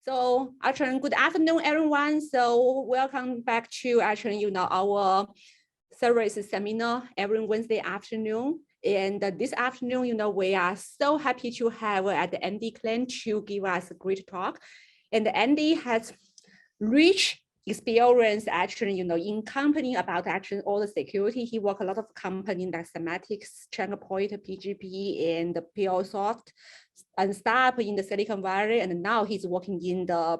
So actually, good afternoon, everyone. So welcome back to actually, our CERIAS seminar every Wednesday afternoon. And this afternoon, we are so happy to have at the Andy Klein to give us a great talk. And Andy has rich experience actually, in company about actually all the security. He worked a lot of company like Semantics, Checkpoint, PGP, and PLSoft, and startup in the Silicon Valley. And now he's working in the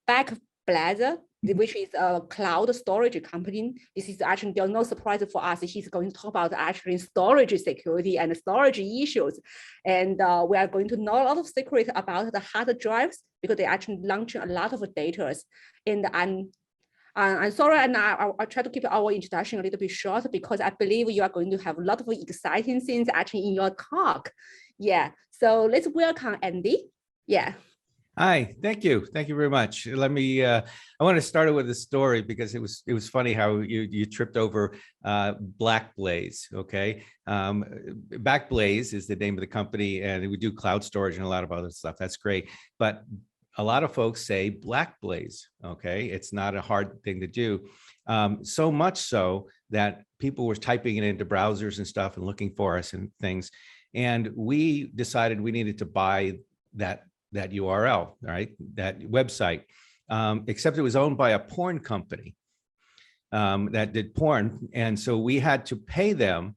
Backblaze, which is a cloud storage company. This is actually no surprise for us. He's going to talk about actually storage security and storage issues. And we are going to know a lot of secret about the hard drives because they actually launching a lot of data. And I'm sorry, and I'll try to keep our introduction a little bit short because I believe you are going to have a lot of exciting things actually in your talk. Yeah, so let's welcome Andy. Yeah. Hi, thank you. Thank you very much. Let me, I want to start with a story because it was funny how you tripped over Backblaze, okay? Backblaze is the name of the company and we do cloud storage and a lot of other stuff. That's great. But a lot of folks say Blackblaze, okay? It's not a hard thing to do. So much so that people were typing it into browsers and stuff and looking for us and things. And we decided we needed to buy that URL, right? That website, except it was owned by a porn company that did porn. And so we had to pay them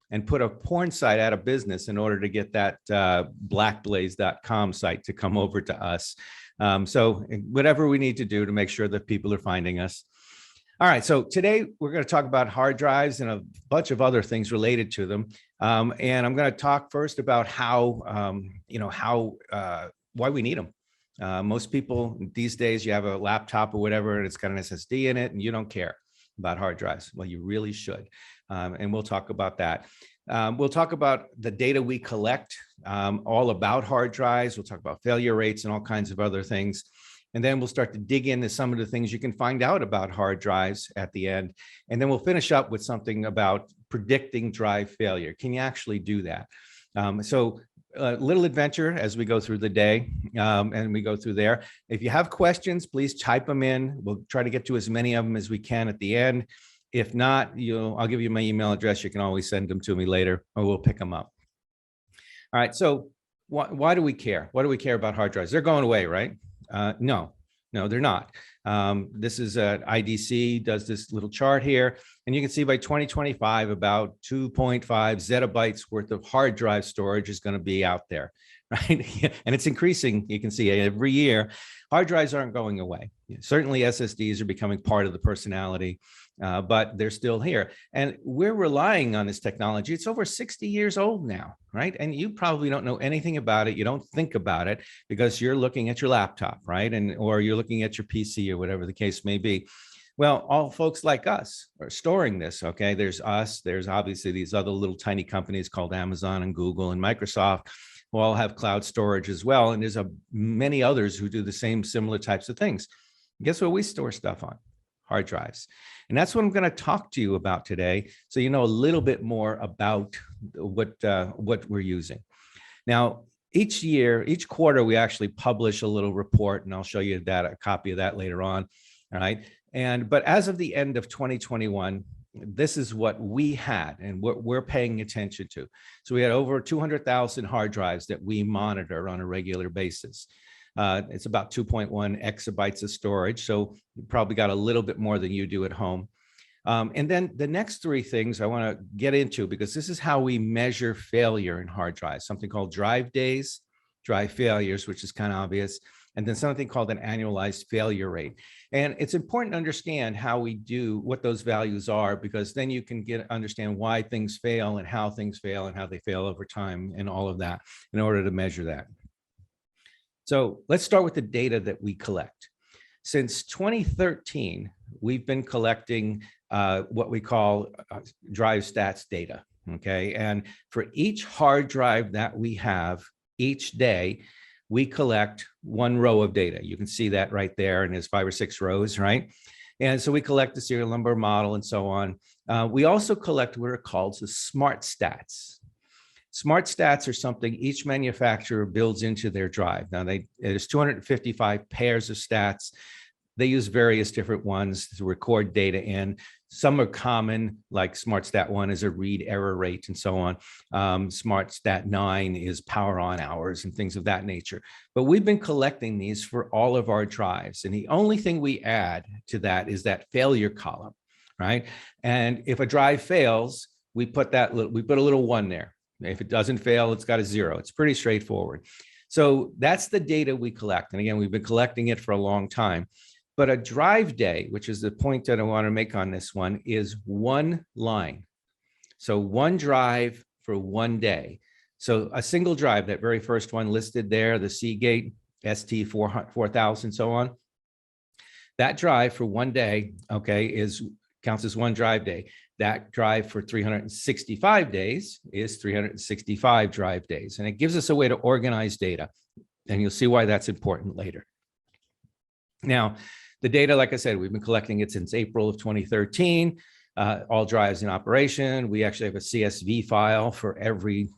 and put a porn site out of business in order to get that blackblaze.com site to come over to us. So whatever we need to do to make sure that people are finding us. All right, so today we're going to talk about hard drives and a bunch of other things related to them. And I'm going to talk first about how, why we need them. Most people these days, you have a laptop or whatever, and it's got an SSD in it, and you don't care about hard drives. Well, you really should. And we'll talk about that. We'll talk about the data we collect, all about hard drives. We'll talk about failure rates and all kinds of other things. And then we'll start to dig into some of the things you can find out about hard drives at the end. And then we'll finish up with something about predicting drive failure. Can you actually do that? So a little adventure as we go through the day and we go through there. If you have questions, please type them in. We'll try to get to as many of them as we can at the end. If not, I'll give you my email address. You can always send them to me later or we'll pick them up. All right, so why do we care? Why do we care about hard drives? They're going away, right? No, they're not. This is IDC does this little chart here, and you can see by 2025, about 2.5 zettabytes worth of hard drive storage is going to be out there, right? And it's increasing. You can see every year. Hard drives aren't going away. Certainly SSDs are becoming part of the personality, but they're still here. And we're relying on this technology. It's over 60 years old now, right? And you probably don't know anything about it. You don't think about it because you're looking at your laptop, right? Or you're looking at your PC or whatever the case may be. Well, all folks like us are storing this, okay? There's us. There's obviously these other little tiny companies called Amazon and Google and Microsoft who all have cloud storage as well. And there's many others who do the same similar types of things. Guess what we store stuff on? Hard drives. And that's what I'm going to talk to you about today. So you know a little bit more about what we're using. Now, each quarter, we actually publish a little report, and I'll show you a copy of that later on. All right. But as of the end of 2021, this is what we had and what we're paying attention to. So we had over 200,000 hard drives that we monitor on a regular basis. It's about 2.1 exabytes of storage. So you probably got a little bit more than you do at home. And then the next three things I want to get into, because this is how we measure failure in hard drives, something called drive days, drive failures, which is kind of obvious, and then something called an annualized failure rate. And it's important to understand how we do, what those values are, because then you can understand why things fail and how things fail and how they fail over time and all of that in order to measure that. So let's start with the data that we collect. Since 2013, we've been collecting what we call drive stats data, okay? And for each hard drive that we have each day, we collect one row of data. You can see that right there, and there's 5 or 6 rows, right? And so we collect the serial number, model, and so on. We also collect what are called the smart stats. Smart stats are something each manufacturer builds into their drive. Now, there's 255 pairs of stats. They use various different ones to record data in. Some are common, like SmartStat1 is a read error rate and so on. SmartStat9 is power on hours and things of that nature. But we've been collecting these for all of our drives. And the only thing we add to that is that failure column, right? And if a drive fails, we put a little 1 there. If it doesn't fail, it's got a 0. It's pretty straightforward. So that's the data we collect. And again, we've been collecting it for a long time. But a drive day, which is the point that I want to make on this one, is 1 line. So 1 drive for 1 day. So a single drive, that very first one listed there, the Seagate ST4000, so on. That drive for 1 day, okay, counts as 1 drive day. That drive for 365 days is 365 drive days. And it gives us a way to organize data. And you'll see why that's important later. Now, the data, like I said, we've been collecting it since April of 2013, all drives in operation. We actually have a CSV file for every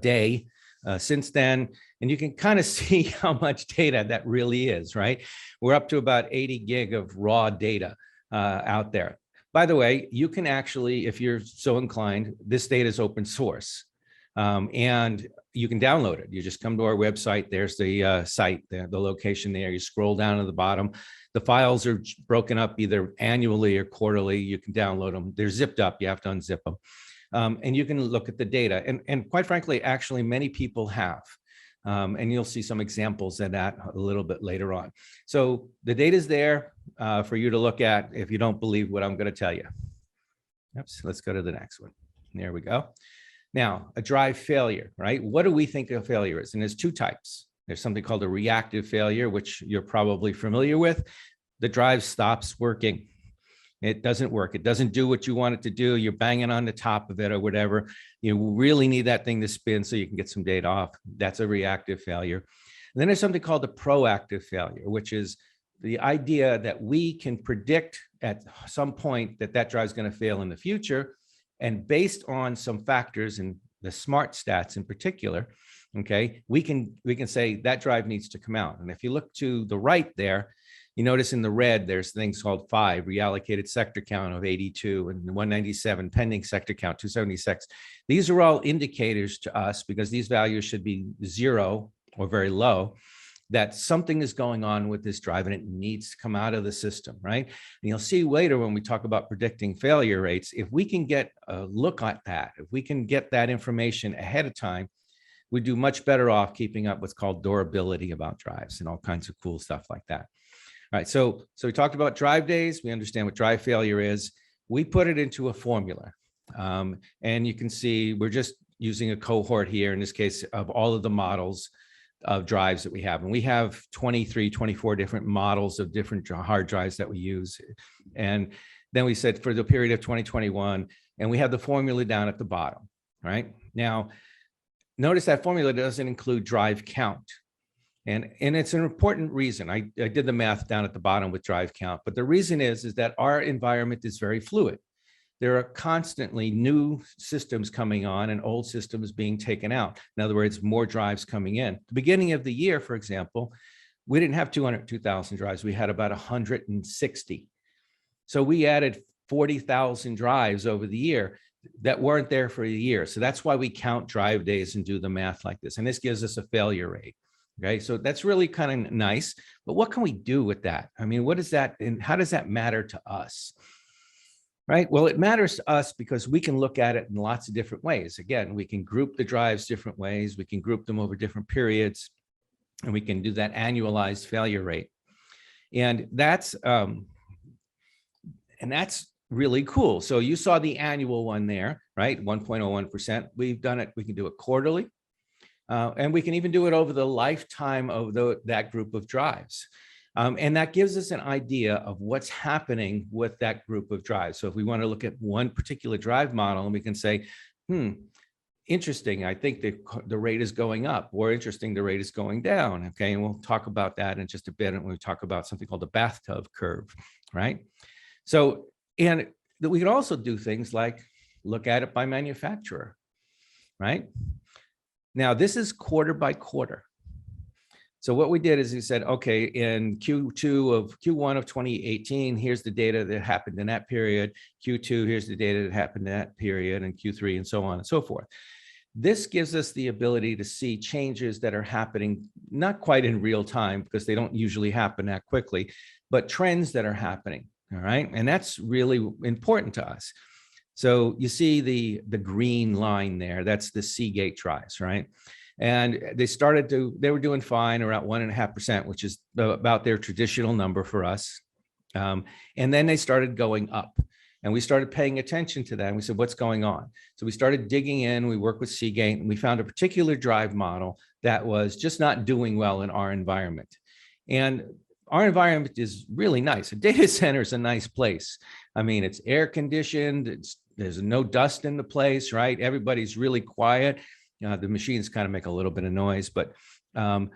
day since then. And you can kind of see how much data that really is, right? We're up to about 80 gig of raw data out there. By the way, you can actually, if you're so inclined, this data is open source. And you can download it. You just come to our website. There's the site, the location there. You scroll down to the bottom. The files are broken up either annually or quarterly. You can download them. They're zipped up. You have to unzip them. And you can look at the data. And quite frankly, actually, many people have. And you'll see some examples of that a little bit later on. So the data is there for you to look at if you don't believe what I'm going to tell you. Oops, let's go to the next one. There we go. Now, a drive failure, right? What do we think a failure is? And there's 2 types. There's something called a reactive failure, which you're probably familiar with. The drive stops working. It doesn't work. It doesn't do what you want it to do. You're banging on the top of it or whatever. You really need that thing to spin so you can get some data off. That's a reactive failure. And then there's something called a proactive failure, which is the idea that we can predict at some point that that drive is going to fail in the future. And based on some factors and the smart stats in particular, okay, we can say that drive needs to come out. And if you look to the right there, you notice in the red, there's things called 5, reallocated sector count of 82 and 197, pending sector count 276. These are all indicators to us, because these values should be 0 or very low, that something is going on with this drive and it needs to come out of the system, right? And you'll see later when we talk about predicting failure rates, if we can get a look at that, if we can get that information ahead of time, we do much better off keeping up what's called durability about drives and all kinds of cool stuff like that. All right, so we talked about drive days. We understand what drive failure is. We put it into a formula. And you can see we're just using a cohort here, in this case, of all of the models of drives that we have. And we have 23, 24 different models of different hard drives that we use. And then we said for the period of 2021, and we have the formula down at the bottom, right? Now, notice that formula doesn't include drive count. And it's an important reason. I did the math down at the bottom with drive count, but the reason is that our environment is very fluid. There are constantly new systems coming on and old systems being taken out. In other words, more drives coming in. The beginning of the year, for example, we didn't have 202,000 drives. We had about 160. So we added 40,000 drives over the year that weren't there for a year. So that's why we count drive days and do the math like this. And this gives us a failure rate. Okay, so that's really kind of nice. But what can we do with that? I mean, what is that and how does that matter to us? Right. Well, it matters to us because we can look at it in lots of different ways. Again, we can group the drives different ways. We can group them over different periods, and we can do that annualized failure rate. And that's really cool. So you saw the annual one there, right? 1.01%. We've done it. We can do it quarterly, and we can even do it over the lifetime of that group of drives. And that gives us an idea of what's happening with that group of drives. So if we want to look at one particular drive model, and we can say, interesting, I think the rate is going up, or interesting, the rate is going down. Okay, and we'll talk about that in just a bit when we talk about something called the bathtub curve, right? So, and we can also do things like look at it by manufacturer, right? Now, this is quarter by quarter. So what we did is we said, okay, in Q1 of 2018, here's the data that happened in that period. Q2, here's the data that happened in that period, and Q3, and so on and so forth. This gives us the ability to see changes that are happening, not quite in real time, because they don't usually happen that quickly, but trends that are happening, all right? And that's really important to us. So you see the green line there, that's the Seagate drives, right? And they were doing fine, around 1.5%, which is about their traditional number for us. And then they started going up, and we started paying attention to that. And we said, what's going on? So we started digging in, we worked with Seagate, and we found a particular drive model that was just not doing well in our environment. And our environment is really nice. A data center is a nice place. I mean, it's air conditioned, there's no dust in the place, right? Everybody's really quiet. The machines kind of make a little bit of noise, but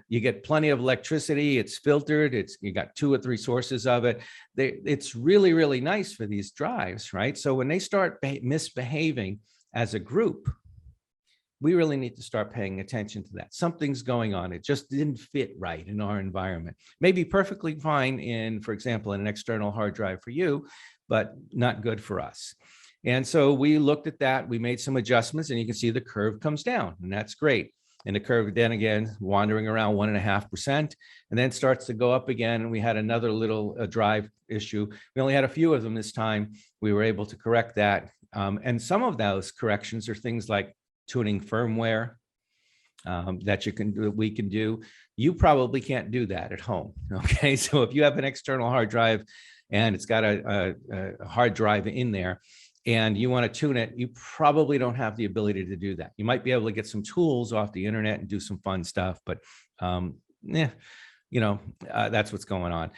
you get plenty of electricity. It's filtered. You got 2 or 3 sources of it. It's really, really nice for these drives, right? So when they start misbehaving as a group, we really need to start paying attention to that. Something's going on. It just didn't fit right in our environment. Maybe perfectly fine in, for example, in an external hard drive for you, but not good for us. And so we looked at that, we made some adjustments, and you can see the curve comes down, and that's great. And the curve then again, wandering around 1.5%, and then starts to go up again. And we had another little drive issue. We only had a few of them this time. We were able to correct that. And some of those corrections are things like tuning firmware that we can do. You probably can't do that at home, okay? So if you have an external hard drive and it's got a hard drive in there, and you want to tune it, you probably don't have the ability to do that. You might be able to get some tools off the internet and do some fun stuff, but that's what's going on.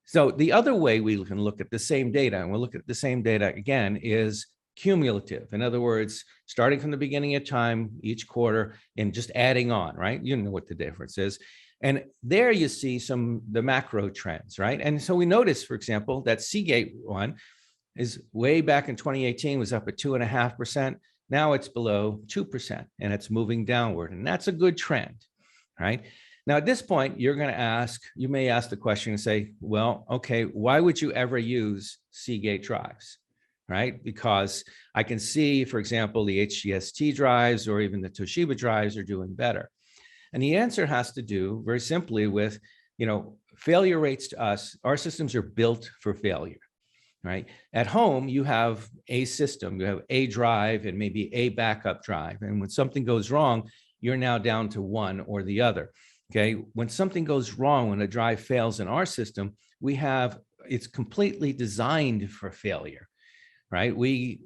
So the other way we can look at the same data, and we'll look at the same data again, is cumulative. In other words, starting from the beginning of time, each quarter, and just adding on, right? You know what the difference is. And there you see the macro trends, right? And so we notice, for example, that Seagate one is way back in 2018 was up at 2.5%. Now it's below 2%, and it's moving downward. And that's a good trend, right? Now, at this point, you may ask the question and say, well, okay, why would you ever use Seagate drives, right? Because I can see, for example, the HGST drives or even the Toshiba drives are doing better. And the answer has to do very simply with, failure rates to us. Our systems are built for failure. Right? At home, you have a system, you have a drive and maybe a backup drive. And when something goes wrong, you're now down to one or the other. Okay. When something goes wrong, when a drive fails in our system, it's completely designed for failure. Right? We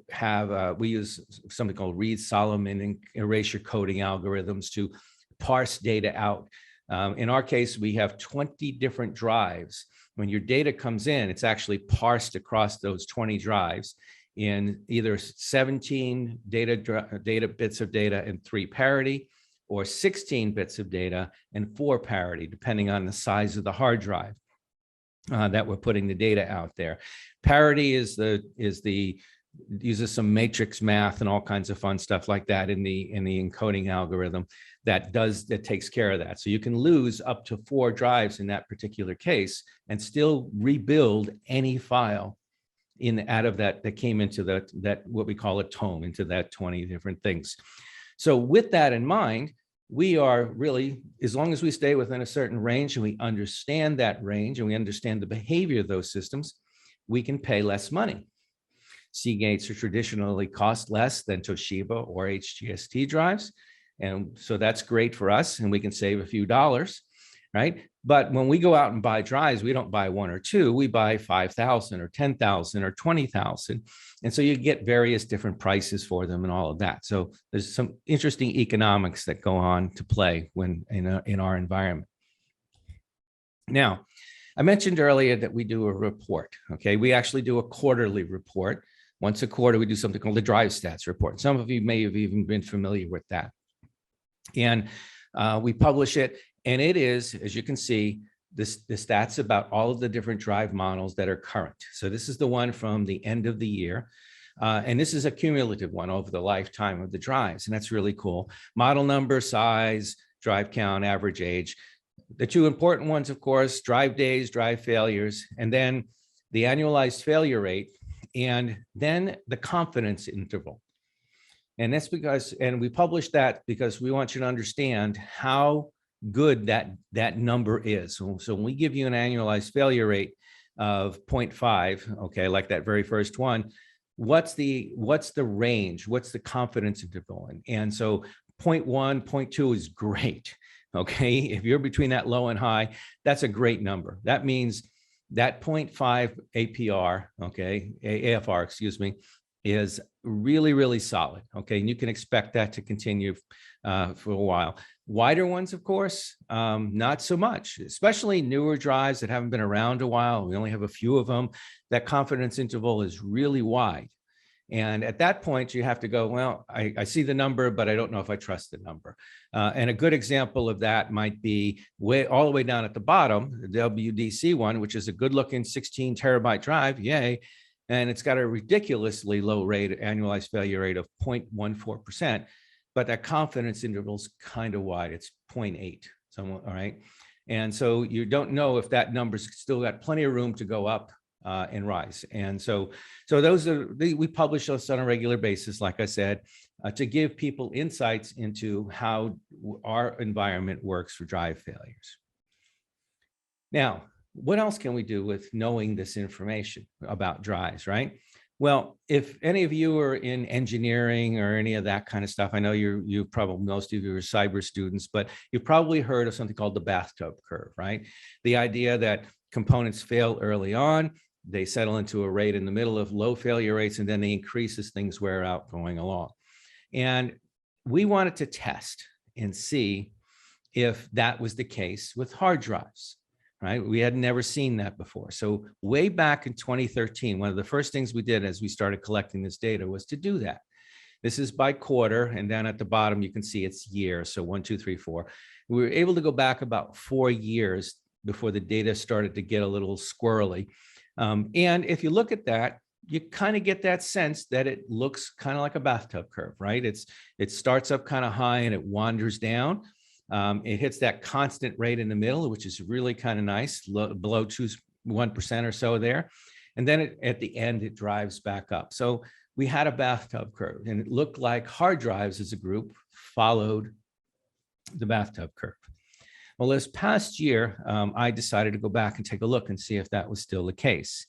use something called Reed-Solomon and erasure coding algorithms to parse data out. In our case, we have 20 different drives. When your data comes in, it's actually parsed across those 20 drives in either 17 data bits of data and 3 parity, or 16 bits of data and 4 parity, depending on the size of the hard drive that we're putting the data out there. Parity uses some matrix math and all kinds of fun stuff like that in the encoding algorithm that takes care of that. So you can lose up to 4 drives in that particular case and still rebuild any file out of that came into that what we call a tome, into that 20 different things. So with that in mind, we are really, as long as we stay within a certain range and we understand that range and we understand the behavior of those systems, we can pay less money. Seagates are traditionally cost less than Toshiba or HGST drives. And so that's great for us, and we can save a few dollars, right? But when we go out and buy drives, we don't buy 1 or 2, we buy 5,000 or 10,000 or 20,000. And so you get various different prices for them and all of that. So there's some interesting economics that go on to play when in our environment. Now, I mentioned earlier that we do a report, okay? We actually do a quarterly report. Once a quarter, we do something called the Drive Stats Report. Some of you may have even been familiar with that. And we publish it, and it is, as you can see, the stats about all of the different drive models that are current. So this is the one from the end of the year. And this is a cumulative one over the lifetime of the drives. And that's really cool. Model number, size, drive count, average age. The two important ones, of course, drive days, drive failures, and then the annualized failure rate, and then the confidence interval. And that's because, and we published that because we want you to understand how good that number is. So when we give you an annualized failure rate of 0.5, okay, like that very first one, what's the range? What's the confidence interval? And so 0.1, 0.2 is great. Okay, if you're between that low and high, that's a great number. That means that 0.5 APR, okay, AFR, excuse me, is really, really solid. Okay, and you can expect that to continue for a while. Wider ones, of course, not so much, especially newer drives that haven't been around a while. We only have a few of them. That confidence interval is really wide. And at that point, you have to go, well, I see the number, but I don't know if I trust the number. And a good example of that might be all the way down at the bottom, the WDC one, which is a good looking 16 terabyte drive, yay. And it's got a ridiculously low rate, annualized failure rate of 0.14%, but that confidence interval is kind of wide. It's 0.8, all right? And so you don't know if that number's still got plenty of room to go up and rise. And so those are, we publish those on a regular basis, like I said, to give people insights into how our environment works for drive failures. Now, what else can we do with knowing this information about drives, right? Well, if any of you are in engineering or any of that kind of stuff, I know you probably, most of you are cyber students, but you've probably heard of something called the bathtub curve, right? The idea that components fail early on, they settle into a rate in the middle of low failure rates, and then they increase as things wear out going along. And we wanted to test and see if that was the case with hard drives, right? We had never seen that before. So way back in 2013, one of the first things we did as we started collecting this data was to do that. This is by quarter, and down at the bottom, you can see it's year. So 1, 2, 3, 4. We were able to go back about 4 years before the data started to get a little squirrely. And if you look at that, you kind of get that sense that it looks kind of like a bathtub curve, right? It starts up kind of high and it wanders down. It hits that constant rate in the middle, which is really kind of nice, below 1% or so there. And then at the end, it drives back up. So we had a bathtub curve, and it looked like hard drives as a group followed the bathtub curve. Well, this past year, I decided to go back and take a look and see if that was still the case.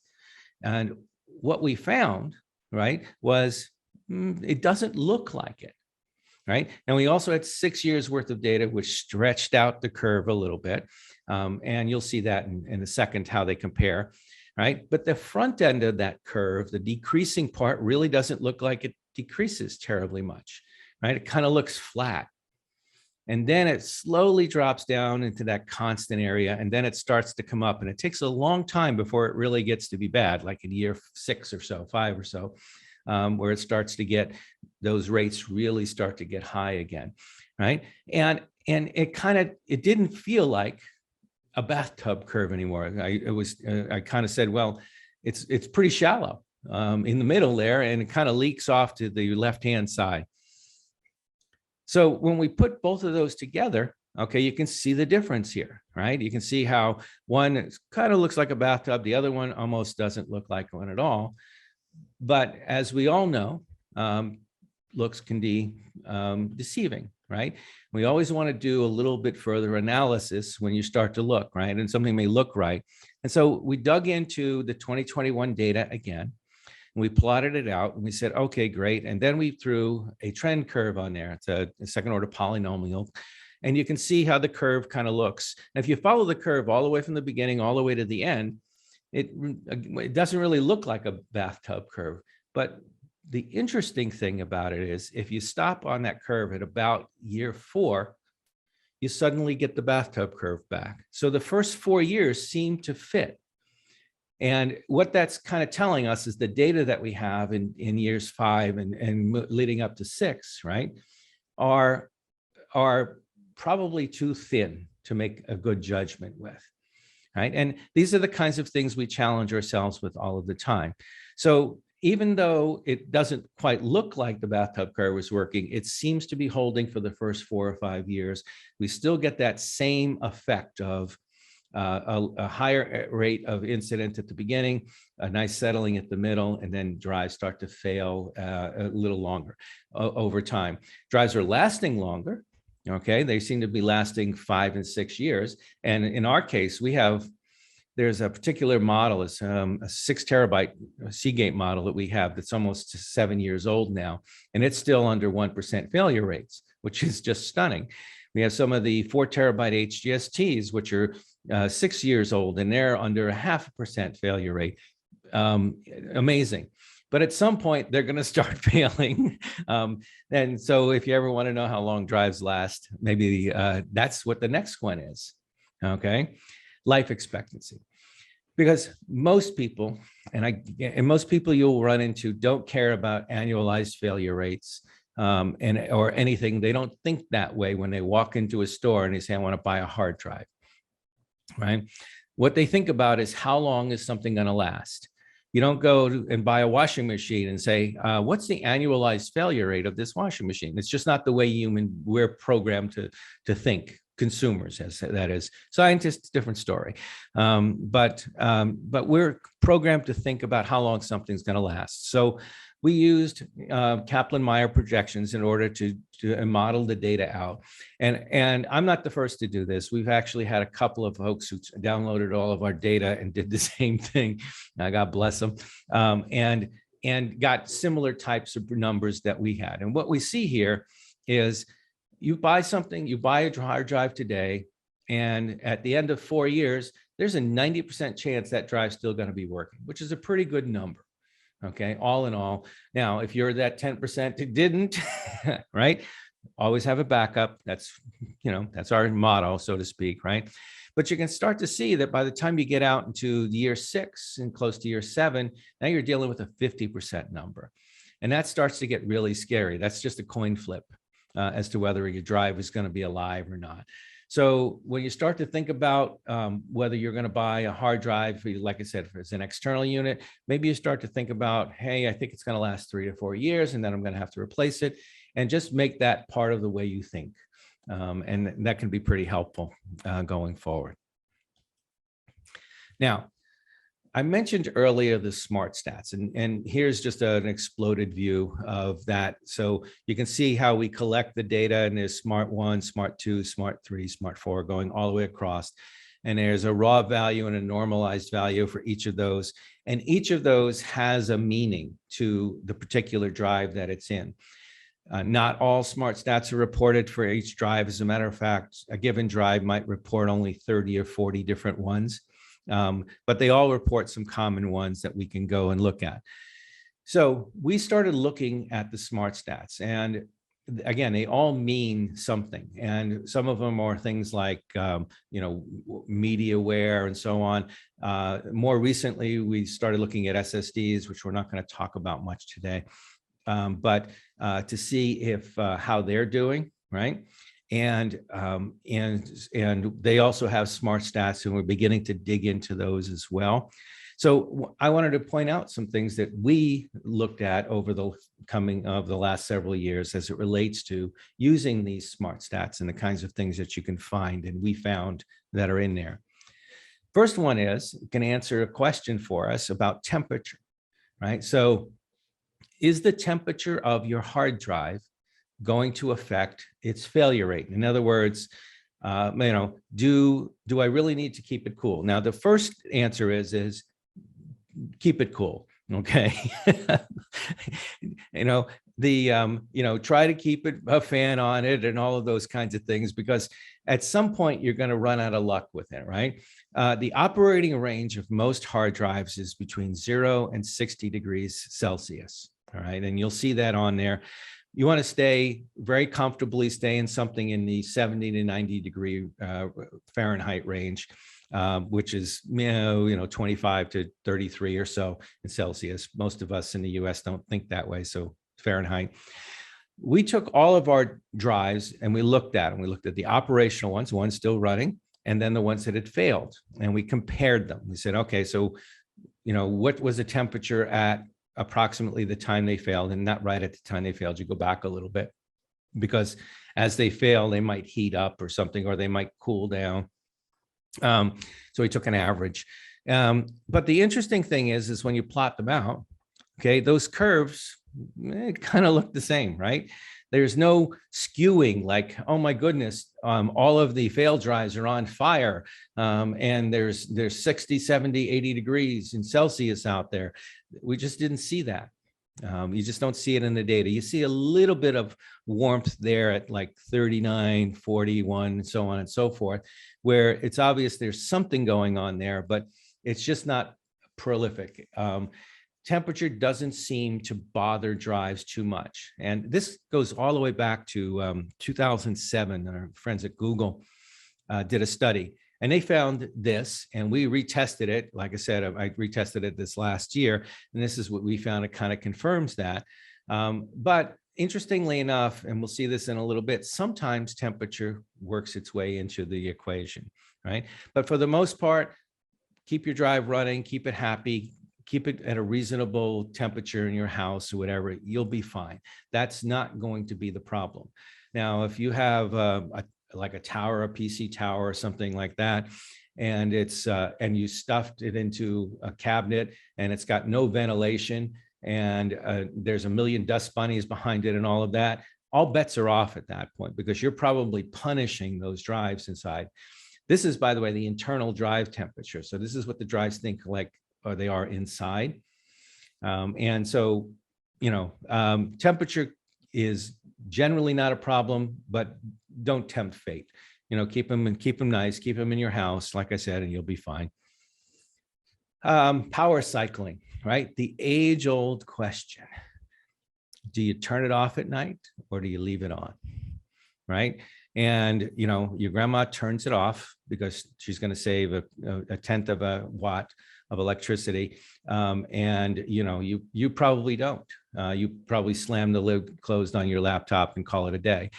And what we found, right, was it doesn't look like it, right? And we also had 6 years worth of data, which stretched out the curve a little bit. And you'll see that in a second, how they compare, right? But the front end of that curve, the decreasing part, really doesn't look like it decreases terribly much, right? It kind of looks flat. And then it slowly drops down into that constant area, and then it starts to come up, and it takes a long time before it really gets to be bad, like in year 6 or so, 5 or so, where it starts to get, those rates really start to get high again, right? And it didn't feel like a bathtub curve anymore. I kind of said, well, it's pretty shallow in the middle there, and it kind of leaks off to the left-hand side. So when we put both of those together, okay, you can see the difference here, right? You can see how one kind of looks like a bathtub, the other one almost doesn't look like one at all. But as we all know, looks can be deceiving, right? We always want to do a little bit further analysis when you start to look, right? And something may look right. And so we dug into the 2021 data again. And we plotted it out, and we said, okay, great. And then we threw a trend curve on there. It's a second order polynomial. And you can see how the curve kind of looks. And if you follow the curve all the way from the beginning, all the way to the end, it doesn't really look like a bathtub curve. But the interesting thing about it is, if you stop on that curve at about year 4, you suddenly get the bathtub curve back. So the first 4 years seem to fit. And what that's kind of telling us is the data that we have in years 5 and leading up to 6, right, are probably too thin to make a good judgment with, right? And these are the kinds of things we challenge ourselves with all of the time. So even though it doesn't quite look like the bathtub curve is working, it seems to be holding for the first 4 or 5 years. We still get that same effect of a higher rate of incident at the beginning, a nice settling at the middle, and then drives start to fail a little longer over time. Drives are lasting longer. Okay, they seem to be lasting 5 and 6 years. And in our case, there's a particular model, it's a 6 terabyte Seagate model that we have that's almost 7 years old now, and it's still under 1% failure rates, which is just stunning. We have some of the 4 terabyte HGSTs, which are 6 years old, and they're under 0.5% failure rate. Amazing. But at some point, they're going to start failing. And so if you ever want to know how long drives last, maybe that's what the next one is. Okay. Life expectancy. Because most people, and most people you'll run into don't care about annualized failure rates or anything. They don't think that way when they walk into a store and they say, I want to buy a hard drive. Right? What they think about is how long is something going to last? You don't go and buy a washing machine and say, what's the annualized failure rate of this washing machine? It's just not the way we're programmed to think. Consumers, as that is. Scientists, different story. But we're programmed to think about how long something's going to last. So we used Kaplan-Meier projections in order to model the data out. And I'm not the first to do this. We've actually had a couple of folks who downloaded all of our data and did the same thing. God bless them. And got similar types of numbers that we had. And what we see here is you buy something, you buy a hard drive today, and at the end of 4 years, there's a 90% chance that drive's still going to be working, which is a pretty good number. Okay, all in all. Now, if you're that 10% that didn't, right? Always have a backup. That's our motto, so to speak, right? But you can start to see that by the time you get out into year 6 and close to year 7, now you're dealing with a 50% number. And that starts to get really scary. That's just a coin flip as to whether your drive is going to be alive or not. So when you start to think about whether you're going to buy a hard drive, like I said, if it's an external unit, maybe you start to think about, hey, I think it's going to last 3 to 4 years, and then I'm going to have to replace it, and just make that part of the way you think. And that can be pretty helpful going forward. Now, I mentioned earlier the smart stats, and here's just an exploded view of that. So you can see how we collect the data, and there's smart 1, smart 2, smart 3, smart 4 going all the way across. And there's a raw value and a normalized value for each of those. And each of those has a meaning to the particular drive that it's in. Not all smart stats are reported for each drive. As a matter of fact, a given drive might report only 30 or 40 different ones. But they all report some common ones that we can go and look at. So we started looking at the smart stats, and again, they all mean something. And some of them are things like, media wear and so on. More recently, we started looking at SSDs, which we're not going to talk about much today, but to see if how they're doing, right? And they also have smart stats, and we're beginning to dig into those as well. So I wanted to point out some things that we looked at over the last several years as it relates to using these smart stats and the kinds of things that you can find, and we found that are in there. First one is, it can answer a question for us about temperature, right? So is the temperature of your hard drive going to affect its failure rate? In other words, do I really need to keep it cool? Now, the first answer is keep it cool. Okay. Try to keep a fan on it and all of those kinds of things, because at some point you're going to run out of luck with it, right? The operating range of most hard drives is between 0 and 60 degrees Celsius. All right. And you'll see that on there. You want to stay very comfortably, stay in something in the 70 to 90 degree Fahrenheit range, which is 25 to 33 or so in Celsius. Most of us in the US don't think that way, so Fahrenheit. We took all of our drives and we looked at them. We looked at the operational ones still running, and then the ones that had failed, and we compared them. We said, okay, so what was the temperature at approximately the time they failed, and not right at the time they failed. You go back a little bit, because as they fail, they might heat up or something, or they might cool down. So he took an average. But the interesting thing is when you plot them out, okay, those curves kind of look the same, right? There's no skewing like, oh my goodness, all of the fail drives are on fire. And there's 60, 70, 80 degrees in Celsius out there. We just didn't see that. You just don't see it in the data. You see a little bit of warmth there at like 39, 41, and so on and so forth, where it's obvious there's something going on there, but it's just not prolific. Temperature doesn't seem to bother drives too much. And this goes all the way back to 2007. Our friends at Google did a study, and they found this, and we retested it. Like I said, I retested it this last year, and this is what we found. It kind of confirms that. But interestingly enough, and we'll see this in a little bit, sometimes temperature works its way into the equation, right? But for the most part, keep your drive running, keep it happy, keep it at a reasonable temperature in your house or whatever, you'll be fine. That's not going to be the problem. Now, if you have like a tower, a PC tower or something like that, and it's and you stuffed it into a cabinet and it's got no ventilation, and there's a million dust bunnies behind it and all of that, all bets are off at that point, because you're probably punishing those drives inside. This is, by the way, the internal drive temperature. So this is what the drives think like, or they are inside. And so, you know, temperature is generally not a problem, but don't tempt fate. You know, keep them nice, keep them in your house, like I said, and you'll be fine. Power cycling, right? The age-old question. Do you turn it off at night or do you leave it on, right? And, you know, your grandma turns it off because she's going to save a tenth of a watt of electricity. And, you know, you probably don't. You probably slam the lid closed on your laptop and call it a day.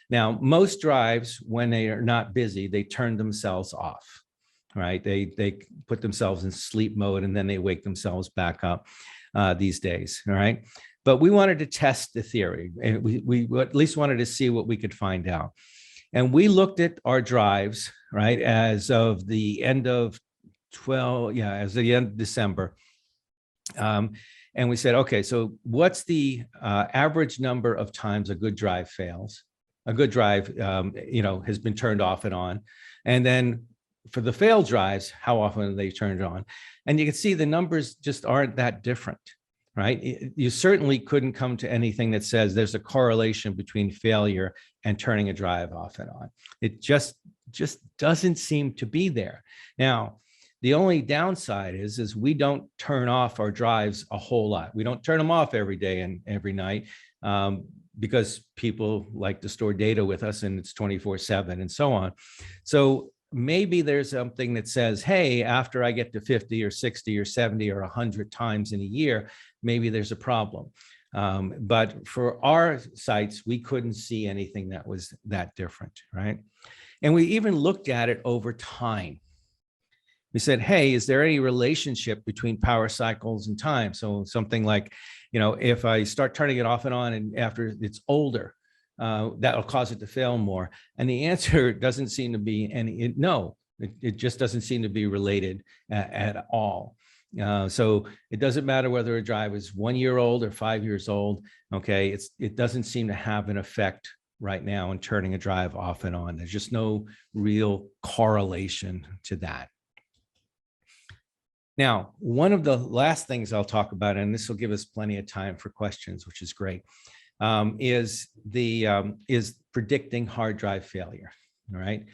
Now, most drives, when they are not busy, they turn themselves off, right? They put themselves in sleep mode and then they wake themselves back up these days, all right? But we wanted to test the theory, and we at least wanted to see what we could find out. And we looked at our drives, right, as of the end of as of the end of December. And we said, okay, so what's the average number of times a good drive fails? A good drive, you know, has been turned off and on. And then for the failed drives, how often are they turned on? And you can see the numbers just aren't that different, right? You certainly couldn't come to anything that says there's a correlation between failure and turning a drive off and on. It just doesn't seem to be there. Now, the only downside is we don't turn off our drives a whole lot. We don't turn them off every day and every night because people like to store data with us and it's 24/7 and so on. So maybe there's something that says, hey, after I get to 50 or 60 or 70 or 100 times in a year, maybe there's a problem. But for our sites, we couldn't see anything that was that different, right? And we even looked at it over time. We said, hey, is there any relationship between power cycles and time? So something like, you know, if I start turning it off and on and after it's older, that'll cause it to fail more. And the answer doesn't seem to be no, it just doesn't seem to be related at all. So it doesn't matter whether a drive is 1 year old or 5 years old. Okay, it doesn't seem to have an effect right now in turning a drive off and on. There's just no real correlation to that. Now, one of the last things I'll talk about, and this will give us plenty of time for questions, which is great, is predicting hard drive failure. All right.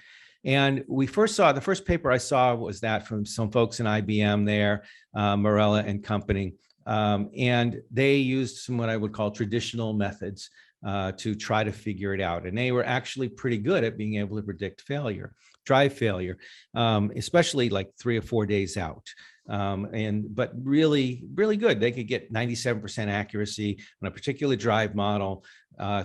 And we first saw, the first paper I saw was that from some folks in IBM there, Morella and company. And they used some what I would call traditional methods to try to figure it out. And they were actually pretty good at being able to predict failure, drive failure, especially like 3 or 4 days out. But really, really good. They could get 97% accuracy on a particular drive model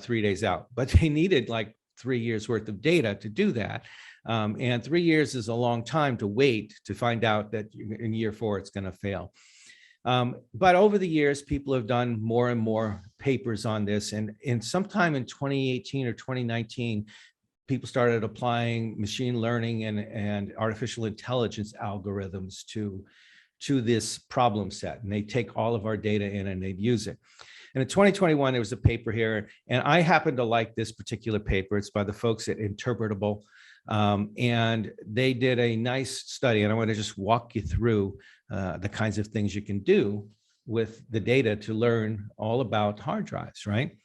3 days out, but they needed like 3 years worth of data to do that. And 3 years is a long time to wait to find out that in year 4, it's going to fail. But over the years, people have done more and more papers on this. And sometime in 2018 or 2019, people started applying machine learning and artificial intelligence algorithms to this problem set. And they take all of our data in and they'd use it. And in 2021, there was a paper here, and I happen to like this particular paper. It's by the folks at Interpretable. And they did a nice study, and I want to just walk you through the kinds of things you can do with the data to learn all about hard drives, right?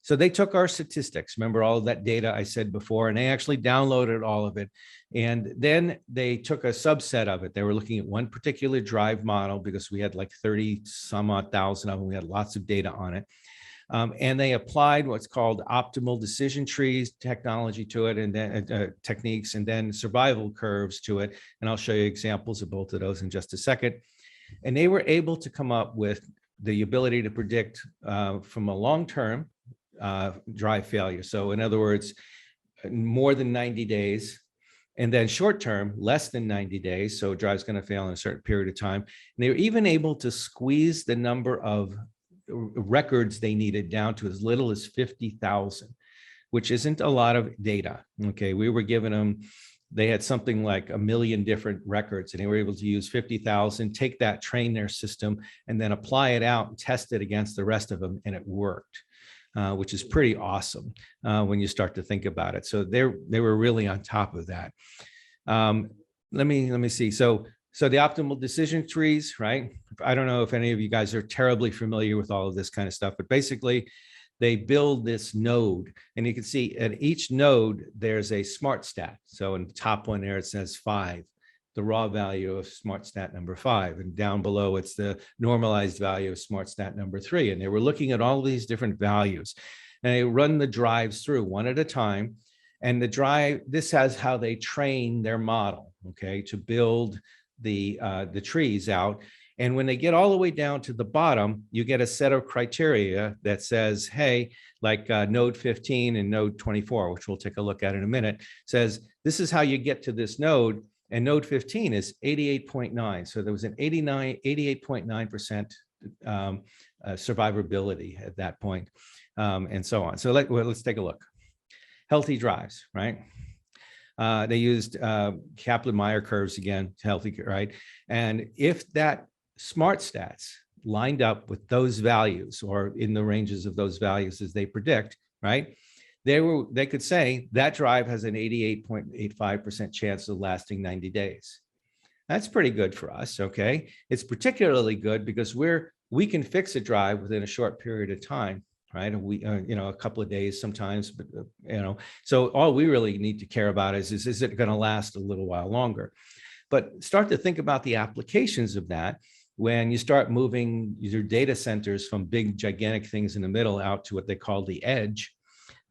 So they took our statistics, remember all of that data I said before, and they actually downloaded all of it. And then they took a subset of it. They were looking at one particular drive model because we had like 30 some odd thousand of them. We had lots of data on it. And they applied what's called optimal decision trees technology to it, and then techniques, and then survival curves to it. And I'll show you examples of both of those in just a second. And they were able to come up with the ability to predict from a long-term drive failure. So in other words, more than 90 days, and then short-term, less than 90 days. So a drive's going to fail in a certain period of time. And they were even able to squeeze the number of records they needed down to as little as 50,000, which isn't a lot of data. Okay, we were giving them, they had something like 1 million different records, and they were able to use 50,000, take that, train their system, and then apply it out and test it against the rest of them, and it worked, which is pretty awesome when you start to think about it. So they were really on top of that. Let me see. So the optimal decision trees, right? I don't know if any of you guys are terribly familiar with all of this kind of stuff, but basically they build this node, and you can see at each node, there's a smart stat. So in the top one there, it says 5, the raw value of smart stat number 5. And down below, it's the normalized value of smart stat number 3. And they were looking at all these different values, and they run the drives through one at a time. And the drive, this has how they train their model, okay, to build the trees out. And when they get all the way down to the bottom, you get a set of criteria that says, hey, like node 15 and node 24, which we'll take a look at in a minute, says this is how you get to this node. And node 15 is 88.9. So there was an 88.9% survivability at that point, and so on. So let's take a look. Healthy drives, right? They used Kaplan-Meier curves again, healthy, right? And if that smart stats lined up with those values, or in the ranges of those values as they predict, right? They could say that drive has an 88.85% chance of lasting 90 days. That's pretty good for us, okay? It's particularly good because we can fix a drive within a short period of time, right? A couple of days sometimes, but so all we really need to care about is it going to last a little while longer? But start to think about the applications of that when you start moving your data centers from big, gigantic things in the middle out to what they call the edge.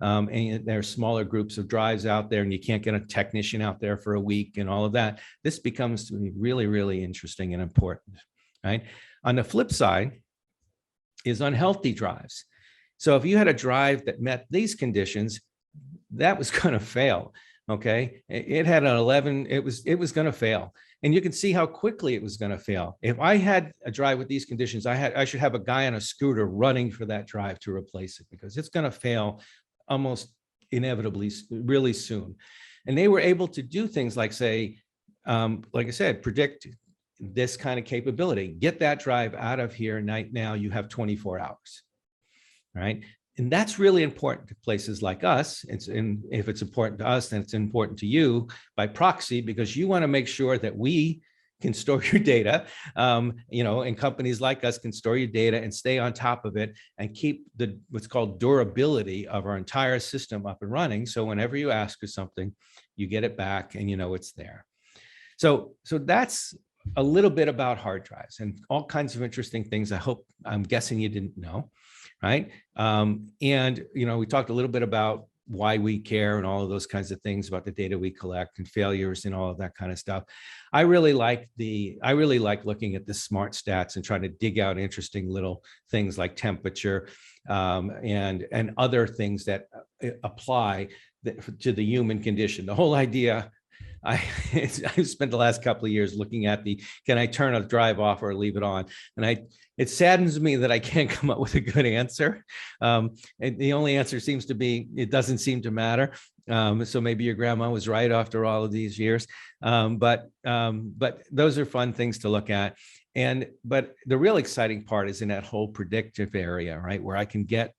And there are smaller groups of drives out there, and you can't get a technician out there for a week and all of that. This becomes to be really, really interesting and important, right? On the flip side is unhealthy drives. So if you had a drive that met these conditions, that was going to fail. Okay, it had an 11. It was going to fail, and you can see how quickly it was going to fail. If I had a drive with these conditions, I should have a guy on a scooter running for that drive to replace it, because it's going to fail almost inevitably really soon. And they were able to do things like say, like I said, predict this kind of capability. Get that drive out of here right now. You have 24 hours. Right. And that's really important to places like us. If it's important to us, then it's important to you by proxy, because you want to make sure that we can store your data, and companies like us can store your data and stay on top of it and keep what's called durability of our entire system up and running. So whenever you ask for something, you get it back and it's there. So that's a little bit about hard drives and all kinds of interesting things. I'm guessing you didn't know. Right. And, we talked a little bit about why we care and all of those kinds of things about the data we collect and failures and all of that kind of stuff. I really like looking at the smart stats and trying to dig out interesting little things like temperature and other things that apply to the human condition. The whole idea I've spent the last couple of years looking at can I turn a drive off or leave it on? And it saddens me that I can't come up with a good answer. And the only answer seems to be, it doesn't seem to matter. So maybe your grandma was right after all of these years. But those are fun things to look at. But the real exciting part is in that whole predictive area, right? Where I can get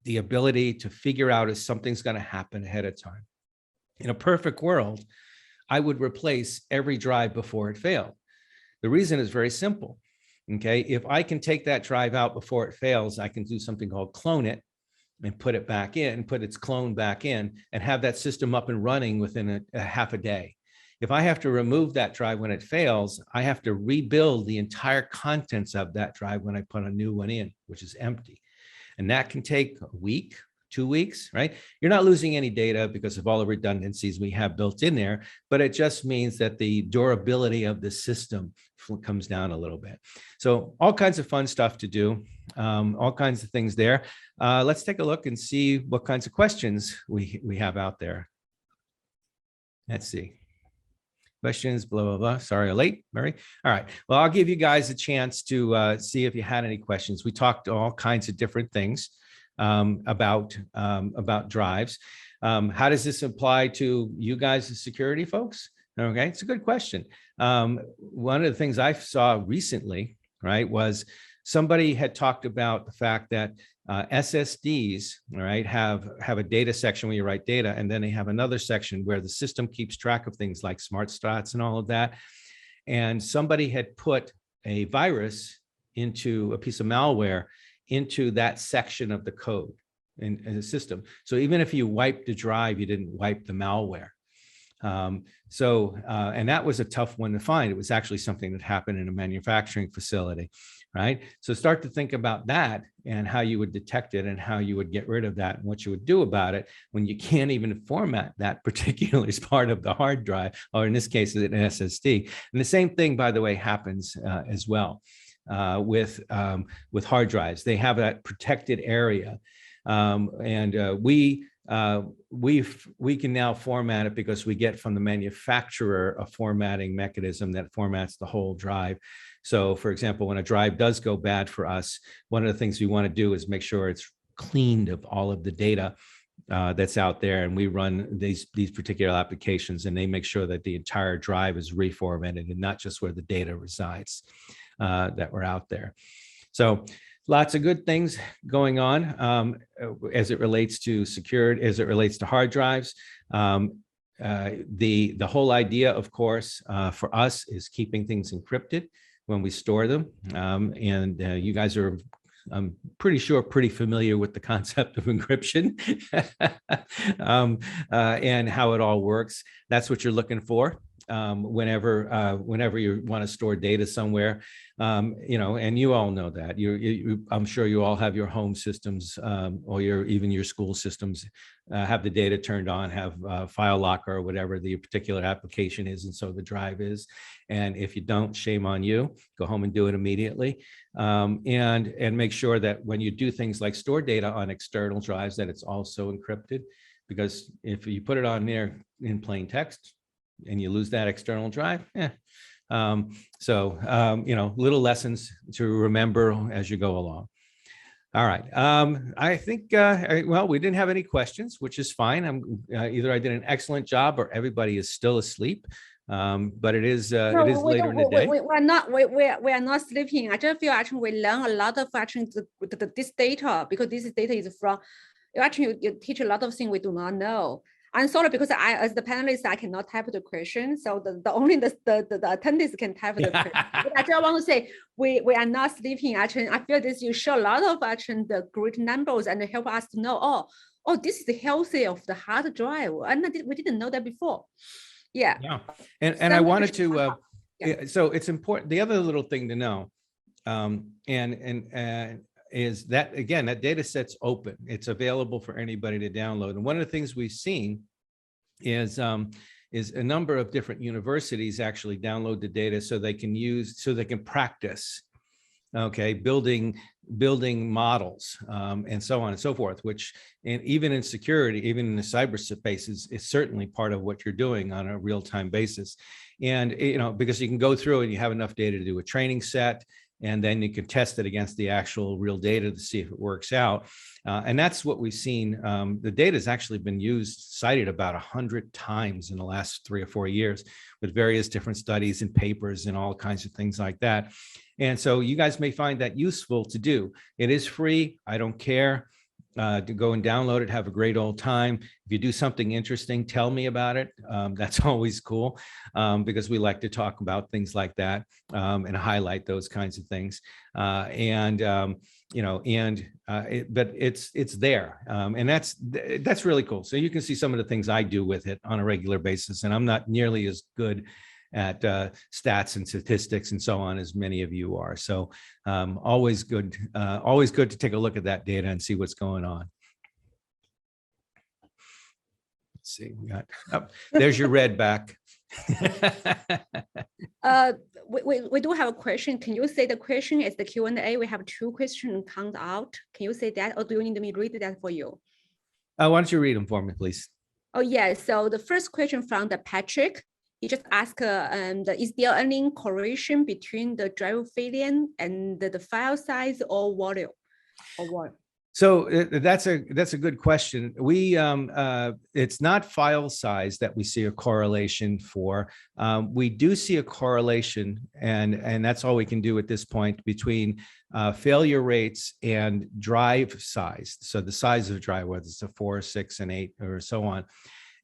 the ability to figure out if something's going to happen ahead of time. In a perfect world, I would replace every drive before it failed. The reason is very simple. Okay, if I can take that drive out before it fails, I can do something called clone it and put it back in, put its clone back in, and have that system up and running within a half a day. If I have to remove that drive when it fails, I have to rebuild the entire contents of that drive when I put a new one in, which is empty. And that can take a week, 2 weeks, right? You're not losing any data because of all the redundancies we have built in there, but it just means that the durability of the system comes down a little bit. So all kinds of fun stuff to do, all kinds of things there. Let's take a look and see what kinds of questions we have out there. Let's see. Questions, blah, blah, blah. Sorry, I'm late, Mary. All right. Well, I'll give you guys a chance to see if you had any questions. We talked all kinds of different things about drives. How does this apply to you guys as security folks? Okay, it's a good question. One of the things I saw recently, right, was somebody had talked about the fact that SSDs, all right, have a data section where you write data, and then they have another section where the system keeps track of things like smart stats and all of that. And somebody had put a virus into a piece of malware into that section of the code in the system. So even if you wiped the drive, you didn't wipe the malware. And that was a tough one to find. It was actually something that happened in a manufacturing facility, right? So start to think about that and how you would detect it and how you would get rid of that and what you would do about it when you can't even format that particular part of the hard drive, or in this case, an SSD. And the same thing, by the way, happens as well with hard drives. They have that protected area. We can now format it because we get from the manufacturer a formatting mechanism that formats the whole drive. So for example, when a drive does go bad for us, one of the things we want to do is make sure it's cleaned of all of the data that's out there. And we run these particular applications, and they make sure that the entire drive is reformatted and not just where the data resides that were out there. So lots of good things going on as it relates to secured, as it relates to hard drives. The whole idea, of course, for us is keeping things encrypted when we store them. You guys are, I'm pretty sure, pretty familiar with the concept of encryption and how it all works. That's what you're looking for. Whenever you want to store data somewhere, and you all know that. I'm sure you all have your home systems or even your school systems have the data turned on, have file locker or whatever the particular application is, and so the drive is. And if you don't, shame on you. Go home and do it immediately, and make sure that when you do things like store data on external drives, that it's also encrypted, because if you put it on there in plain text and you lose that external drive, little lessons to remember as you go along. All right. I think, well, we didn't have any questions, which is fine. Either I did an excellent job or everybody is still asleep. But it is later in the day. We are not sleeping. I just feel actually we learn a lot of actually this data, because this data is from, you teach a lot of things we do not know. I'm sorry, because I, as the panelist, I cannot type the question. So only the attendees can type the question. But I just want to say, we are not sleeping. Actually, I feel this, you show a lot of actually the great numbers and help us to know, oh, this is the healthy of the hard drive. And we didn't know that before. Yeah. And I wanted to, so it's important. The other little thing to know, is that, again, that data set's open. It's available for anybody to download. And one of the things we've seen is a number of different universities actually download the data so they can practice okay, building models, and so on and so forth, which, and even in security, even in the cyberspace is certainly part of what you're doing on a real-time basis. And, because you can go through and you have enough data to do a training set, and then you can test it against the actual real data to see if it works out. And that's what we've seen. The data has actually been cited about 100 times in the last 3 or 4 years with various different studies and papers and all kinds of things like that. And so you guys may find that useful to do. It is free. I don't care. To go and download it, have a great old time. If you do something interesting, tell me about it. That's always cool, because we like to talk about things like that, and highlight those kinds of things. But it's there, and that's really cool. So you can see some of the things I do with it on a regular basis, and I'm not nearly as good at stats and statistics and so on as many of you are. So always good to take a look at that data and see what's going on. Let's see, we got, there's your red back. We do have a question. Can you say the question is the Q&A? We have 2 questions count out. Can you say that, or do you need me to read that for you? Why don't you read them for me, please? Oh, yeah. So the first question from the Patrick. He just asked, is there any correlation between the drive failure and the file size or volume, or what? So that's a good question. It's not file size that we see a correlation for. We do see a correlation, and that's all we can do at this point, between failure rates and drive size. So the size of the drive, whether it's a 4, 6, and 8, or so on.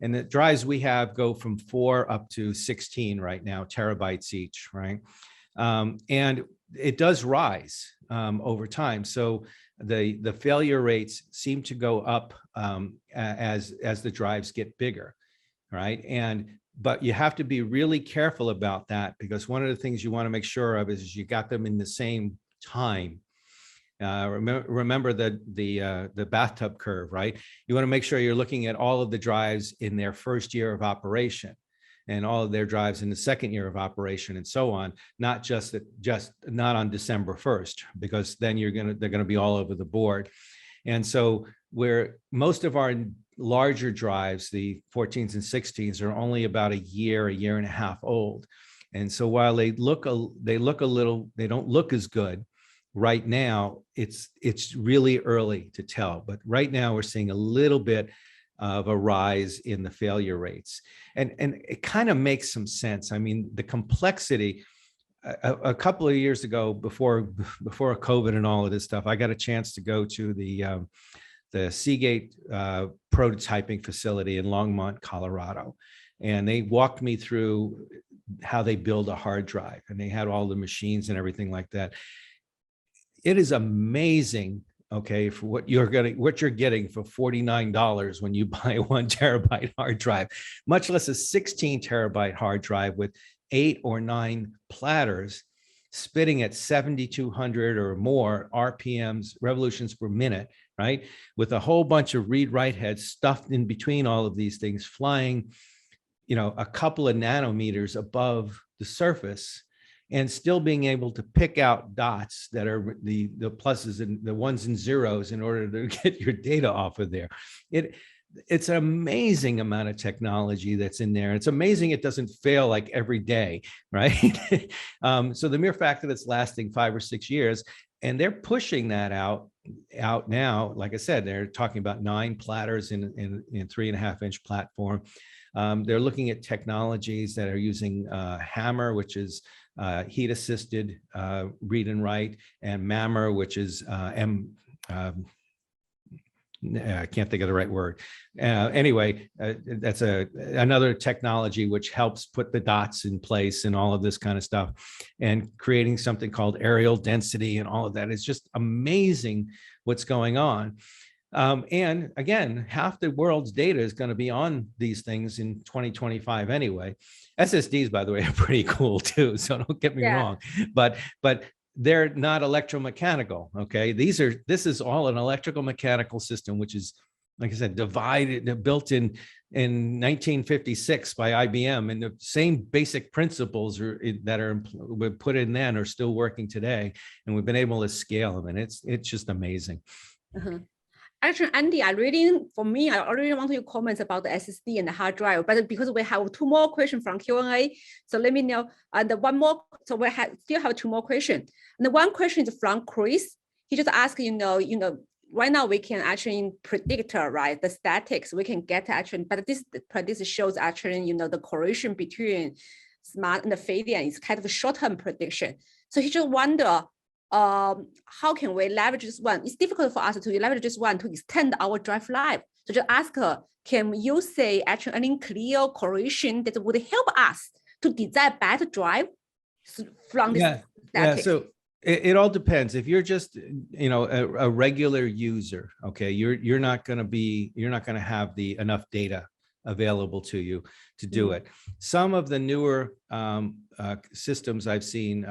And the drives we have go from 4 up to 16 right now, terabytes each, right? And it does rise over time. So the failure rates seem to go up as the drives get bigger, right? But you have to be really careful about that, because one of the things you want to make sure of is you got them in the same time. Remember the bathtub curve, right? You want to make sure you're looking at all of the drives in their first year of operation, and all of their drives in the second year of operation, and so on. Not just not on December 1st, because then they're gonna be all over the board. And so where most of our larger drives, the 14s and 16s, are only about a year and a half old. And so while they don't look as good right now, it's really early to tell. But right now we're seeing a little bit of a rise in the failure rates. And it kind of makes some sense. I mean, the complexity, a couple of years ago, before COVID and all of this stuff, I got a chance to go to the Seagate prototyping facility in Longmont, Colorado. And they walked me through how they build a hard drive, and they had all the machines and everything like that. It is amazing, okay, for what you're getting for $49 when you buy a 1 terabyte hard drive, much less a 16 terabyte hard drive with 8 or 9 platters spitting at 7,200 or more RPMs, revolutions per minute, right? With a whole bunch of read-write heads stuffed in between all of these things, flying, a couple of nanometers above the surface, and still being able to pick out dots that are the pluses and the ones and zeros in order to get your data off of there. It's an amazing amount of technology that's in there. It's amazing it doesn't fail like every day, right? So the mere fact that it's lasting 5 or 6 years, and they're pushing that out now, like I said, they're talking about 9 platters in 3.5-inch platform. They're looking at technologies that are using Hammer, which is heat-assisted read and write, and MAMR, which is I can't think of the right word. Anyway, that's another technology which helps put the dots in place and all of this kind of stuff, and creating something called areal density and all of that. It's just amazing what's going on. And again, half the world's data is going to be on these things in 2025 anyway. SSDs, by the way, are pretty cool too, so don't get me wrong. But they're not electromechanical, okay? This is all an electrical mechanical system, which is like I said, divided, built in 1956 by IBM, and the same basic principles that were put in then are still working today, and we've been able to scale them, and it's just amazing. Actually, Andy, I already want to comment about the SSD and the hard drive, but because we have two more questions from Q&A, so let me know. And one more, so we still have two more questions. And the one question is from Chris. He just asked, right now we can actually predict, right, the statics. We can get actually, but this shows actually, the correlation between smart and the failure is kind of a short-term prediction. So he just wonder, how can we leverage this one? It's difficult for us to leverage this one to extend our drive life. So just ask her, can you say actually any clear correlation that would help us to design better drive from this? Yeah. So it all depends. If you're just, a regular user, okay, you're not going to have enough data available to you to do it. Some of the newer systems I've seen,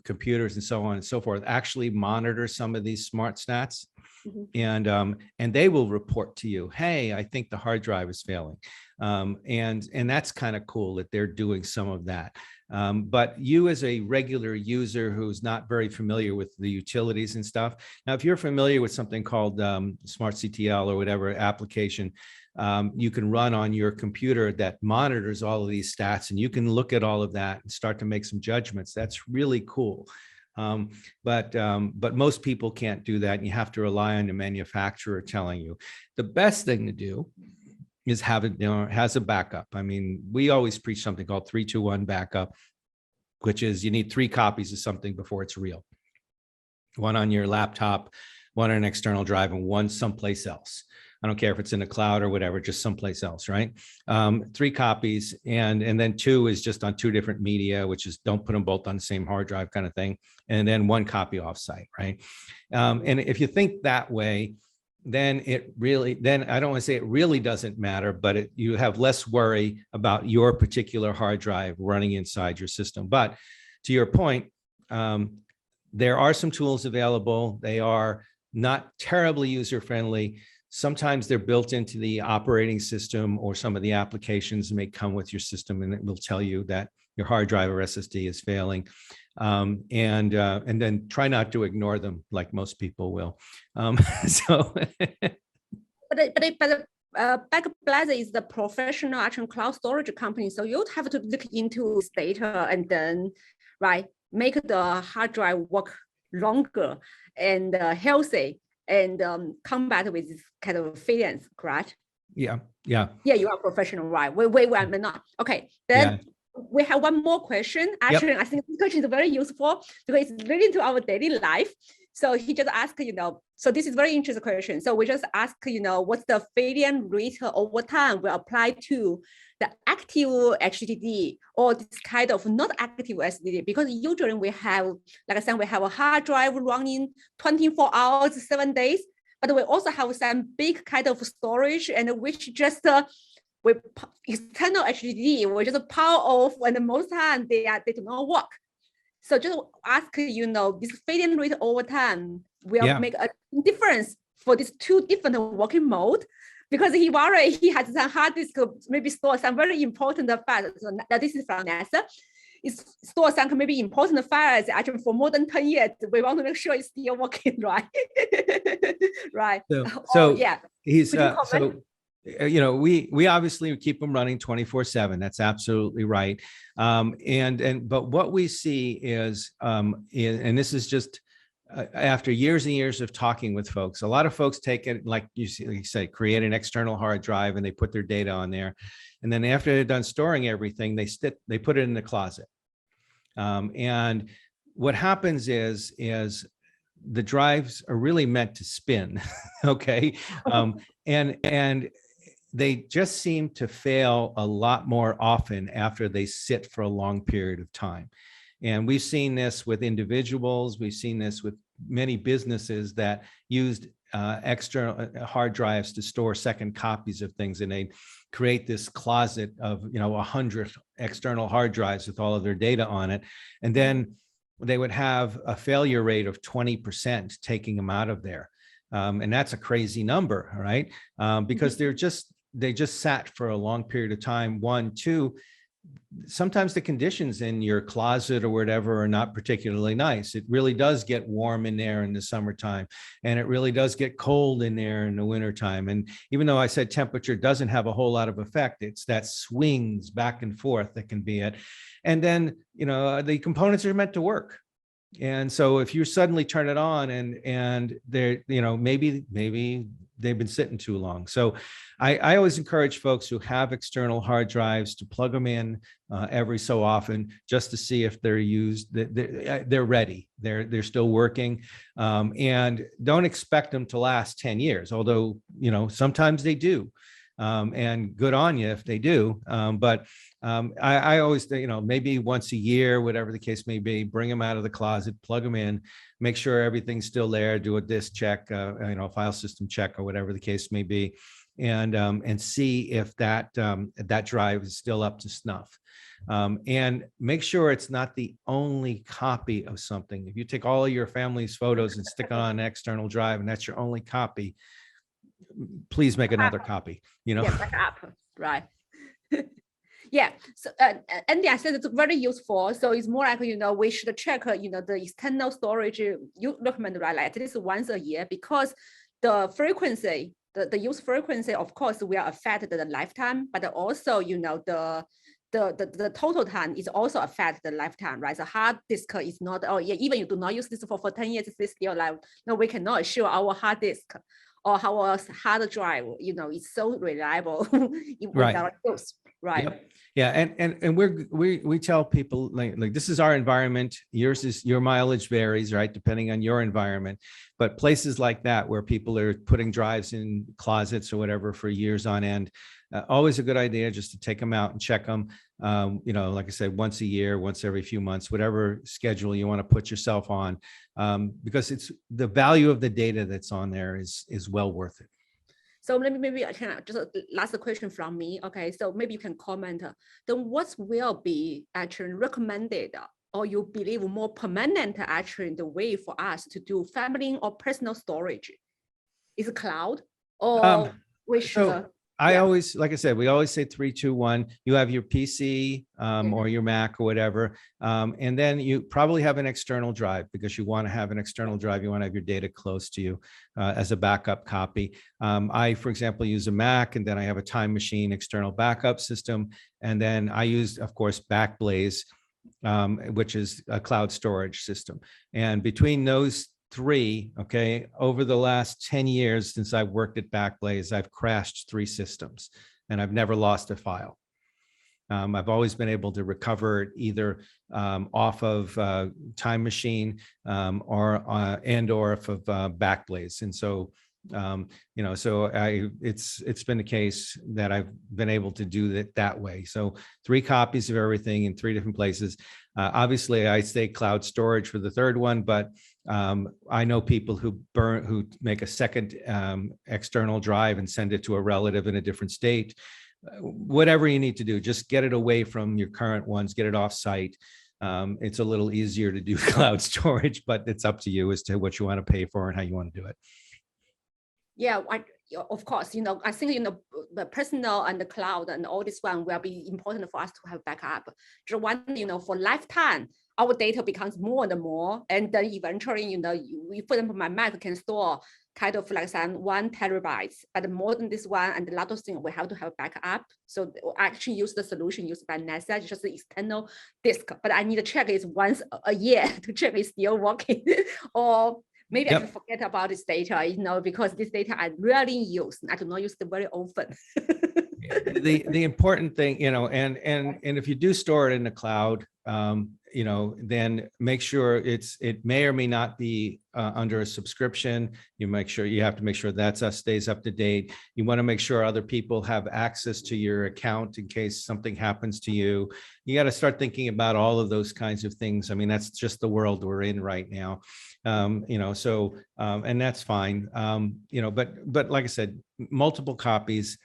computers and so on and so forth, actually monitor some of these smart stats, and they will report to you, hey, I think the hard drive is failing, and that's kind of cool that they're doing some of that. But you as a regular user who's not very familiar with the utilities and stuff, now if you're familiar with something called Smart CTL or whatever application, you can run on your computer that monitors all of these stats, and you can look at all of that and start to make some judgments. That's really cool. But most people can't do that, and you have to rely on the manufacturer telling you. The best thing to do is have it, has a backup. I mean, we always preach something called 3-2-1 backup, which is you need 3 copies of something before it's real. One on your laptop, one on an external drive, and one someplace else. I don't care if it's in the cloud or whatever, just someplace else, right? 3 copies, and then 2 is just on 2 different media, which is don't put them both on the same hard drive kind of thing. And then 1 copy offsite, right? And if you think that way, then I don't want to say it really doesn't matter, but you have less worry about your particular hard drive running inside your system. But to your point, there are some tools available. They are not terribly user-friendly. Sometimes they're built into the operating system, or some of the applications may come with your system, and it will tell you that your hard drive or SSD is failing. And then try not to ignore them like most people will. Backup Blazer is the professional actual cloud storage company, so you have to look into this data and then make the hard drive work longer and healthy, and combat with this kind of failures, correct? Yeah, you are professional, right? We are not. Okay, then we have one more question. Actually, I think this question is very useful because it's related to our daily life. So he just asked, so this is very interesting question. So we just ask, what's the failure rate over time will apply to the active HDD or this kind of not active SSD? Because usually we have, like I said, we have a hard drive running 24 hours, 7 days, but we also have some big kind of storage, and which just with external HDD, we just power off, and most time they do not work. So just ask, this failure rate over time will make a difference for these 2 different working mode, because he worried he has some hard disk maybe store some very important files. So this is from NASA. It stores some maybe important files actually for more than 10 years. We want to make sure it's still working, right? Right. So he's we obviously keep them running 24/7. That's absolutely right. But what we see is, and this is just after years and years of talking with folks, a lot of folks take it, like you say, create an external hard drive and they put their data on there. And then after they're done storing everything, they put it in the closet. And what happens is the drives are really meant to spin, okay? And they just seem to fail a lot more often after they sit for a long period of time. And we've seen this with individuals. We've seen this with many businesses that used external hard drives to store second copies of things, and they create this closet of 100 external hard drives with all of their data on it, and then they would have a failure rate of 20% taking them out of there. And that's a crazy number, right? Because they just sat for a long period of time. One, two, sometimes the conditions in your closet or whatever are not particularly nice. It really does get warm in there in the summertime, and it really does get cold in there in the wintertime. And even though I said temperature doesn't have a whole lot of effect, it's that swings back and forth that can be it. And then, the components are meant to work. And so if you suddenly turn it on and they're, maybe they've been sitting too long. So I always encourage folks who have external hard drives to plug them in every so often, just to see if they're used, they're ready, they're still working, and don't expect them to last 10 years, although, sometimes they do. And good on you if they do. But I always think, maybe once a year, whatever the case may be, bring them out of the closet, plug them in, make sure everything's still there, do a disk check, file system check, or whatever the case may be, and see if that drive is still up to snuff. And make sure it's not the only copy of something. If you take all of your family's photos and stick it on an external drive, and that's your only copy, please make another copy. Yeah, backup, right? Yeah. So and I said it's very useful. So it's more like, we should check, the external storage you recommend, right? Like at least once a year, because the frequency, the use frequency, of course, will affect the lifetime, but also, the total time is also affect the lifetime, right? The hard disk is not, even you do not use this for 10 years, it's still like, no, we cannot assure our hard disk or our hard drive, it's so reliable without use, right? Yep. Yeah, and we tell people like this is our environment. Your mileage varies, right, depending on your environment. But places like that where people are putting drives in closets or whatever for years on end, always a good idea just to take them out and check them. Like I said, once a year, once every few months, whatever schedule you want to put yourself on, because it's the value of the data that's on there is well worth it. So maybe I can just last question from me. Okay, so maybe you can comment. Then what will be actually recommended, or you believe more permanent actually the way for us to do family or personal storage? Is it cloud or we should? I always, like I said, we always say 3, 2, 1. You have your PC or your Mac or whatever. And then you probably have an external drive, because you want to have an external drive. You want to have your data close to you as a backup copy. I, for example, use a Mac, and then I have a Time Machine external backup system. And then I use, of course, Backblaze, which is a cloud storage system. And between those three, okay, over the last 10 years since I've worked at Backblaze, I've crashed 3 systems and I've never lost a file. I've always been able to recover it either off of Time Machine or off of Backblaze. And so it's been the case that I've been able to do it that way. So 3 copies of everything in 3 different places. Obviously, I say cloud storage for the third one, but I know people who make a second external drive and send it to a relative in a different state. Whatever you need to do, just get it away from your current ones, get it off site. It's a little easier to do cloud storage, but it's up to you as to what you want to pay for and how you want to do it. Yeah, of course, I think, the personal and the cloud and all this one will be important for us to have backup. Just one, for lifetime, our data becomes more and more, and then eventually, for example, my Mac can store kind of like some 1 terabyte, but more than this one, and a lot of things we have to have backup. So I actually use the solution used by NASA, just the external disk, but I need to check it once a year to check it's still working, or maybe I can forget about this data, because this data I rarely use. I do not use it very often. The important thing, and if you do store it in the cloud, then make sure it may or may not be under a subscription. You have to make sure that stays up to date. You want to make sure other people have access to your account in case something happens to you. You got to start thinking about all of those kinds of things. I mean, that's just the world we're in right now. And that's fine. But like I said, multiple copies,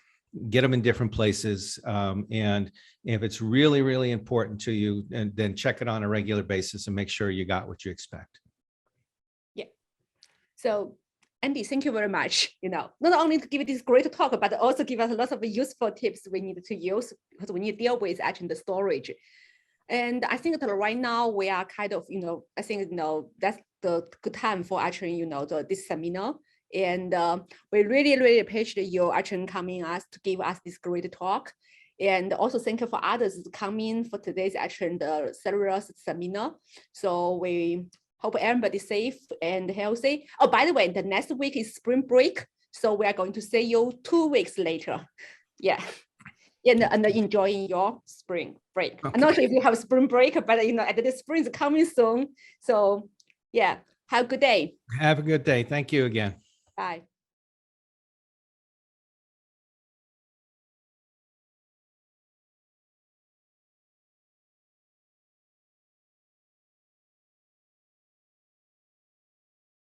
get them in different places. And if it's really, really important to you, and then check it on a regular basis and make sure you got what you expect. Yeah. So Andy, thank you very much. Not only to give this great talk, but also give us lots of useful tips we need to use because we need to deal with actually the storage. And I think that right now we are kind of, I think, that's the good time for actually, this seminar. And we really, really appreciate you actually coming us to give us this great talk. And also thank you for others coming for today's actually the CERIAS seminar. So we hope everybody's safe and healthy. Oh, by the way, the next week is spring break. So we are going to see you 2 weeks later. Yeah. And enjoying your spring break. Okay. I'm not sure if you have spring break, but at the spring is coming soon. So yeah, have a good day. Have a good day. Thank you again. Bye.